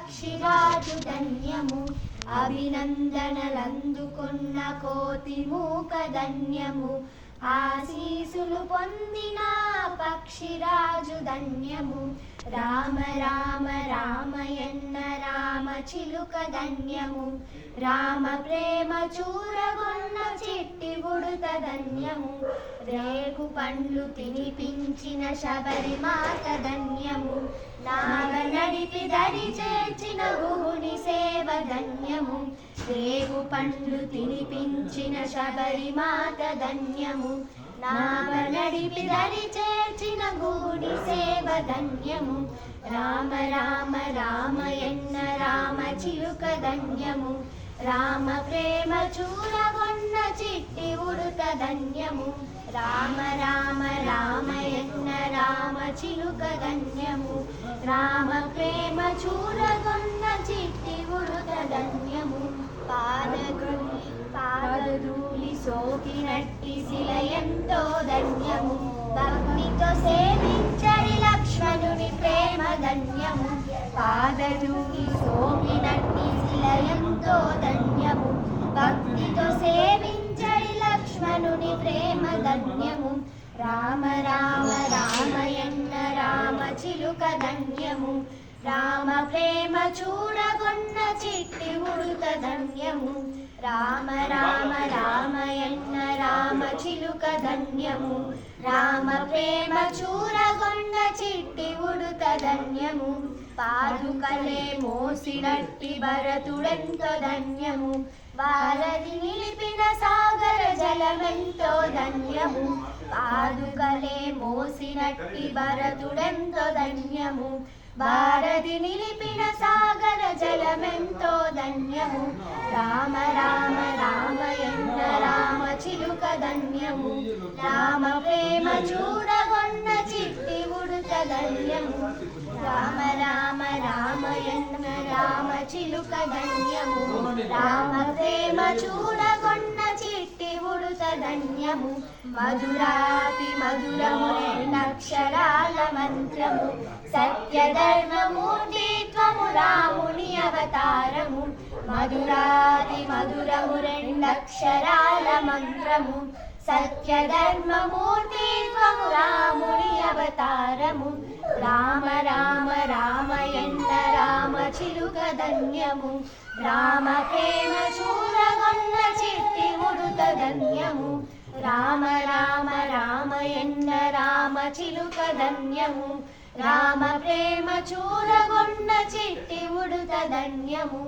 పక్షిరాజు ధన్యము అభినందనలందుకున్న కోతి మూక ధన్యము ఆశీసులు పొందిన పక్షిరాజు ధన్యము రామ రామ రామయన్న రామ చిలుక ధన్యము రామ ప్రేమ చూరగొన్న చిట్టి ఉడుత ధన్యము రేగు పండ్లు తినిపించిన శబరిమాత ధన్యము నాగ నడిపి దరి చేర్చిన గుహుని సేవ ధన్యము రేగు పండ్లు తినిపించిన శబరిమాత ధన్యము నాగ నడిపి దరి చేర్చిన గుహుని సేవ ధన్యము రామ రామ రామయన్న రామ చిలుక ధన్యము రామ ప్రేమ చూరగొన్న చిట్టి ఉడుత ధన్యము రామ రామ రామయన్న రామ చిలుక ధన్యము రామ ప్రేమ చూరగొన్న చిట్టి ఉడుత ధన్యము పాదధూళి సోకినట్టి శిల ఎంతో ధన్యము భక్తితో సేవించడి లక్ష్మణుని ప్రేమ ధన్యము పాదధూళి సోకినట్టి శిల ఎంతో ధన్యము భక్తితో సేవించడి లక్ష్మణుని ప్రేమ ధన్యము రామ రామ రామయన్న రామ చిలుక ధన్యము రామ ప్రేమ చూడగొన్న చిట్టి ఉడుత ధన్యము రామ రామ రామయన్న రామ చిలుక ధన్యము రామ ప్రేమ చూరగొన్న చిట్టి ఉడుత ధన్యము పాదుకలే మోసినట్టి భరతుడెంతో ధన్యము వారధి నిలిపిన సాగర జలమెంతో ధన్యము పాదుకలే మోసినట్టి భరతుడెంతో ధన్యము భారతి నిలిపిన సాగర జలమెంతో ధన్యము రామ రామ రామయన్న రామ చిలుక ధన్యము రామ ప్రేమ చూడగొన్న చిట్టి ఉడుత ధన్యము రామ రామ రామయన్న రామ చిలుక ధన్యము రామ ప్రేమ చూడగొన్న చిట్టి ఉడుత ధన్యము మధురాతి మధురము రెండక్షరాల మంత్రము సత్యధర్మమూర్తి త్వము రాముని అవతారము మధురాతి మధురము రెండక్షరాల మంత్రము సత్యధర్మమూర్తి త్వము రాముని అవతారము రామ రామ రామయన్న రామ చిలుక ధన్యము రామ ప్రేమ చూరగొన్న చిట్టి ఉడుత ధన్యము రామ రామ రామయన్న రామ చిలుక ధన్యము రామ ప్రేమ చూరగొన్న చిట్టి ఉడుత ధన్యము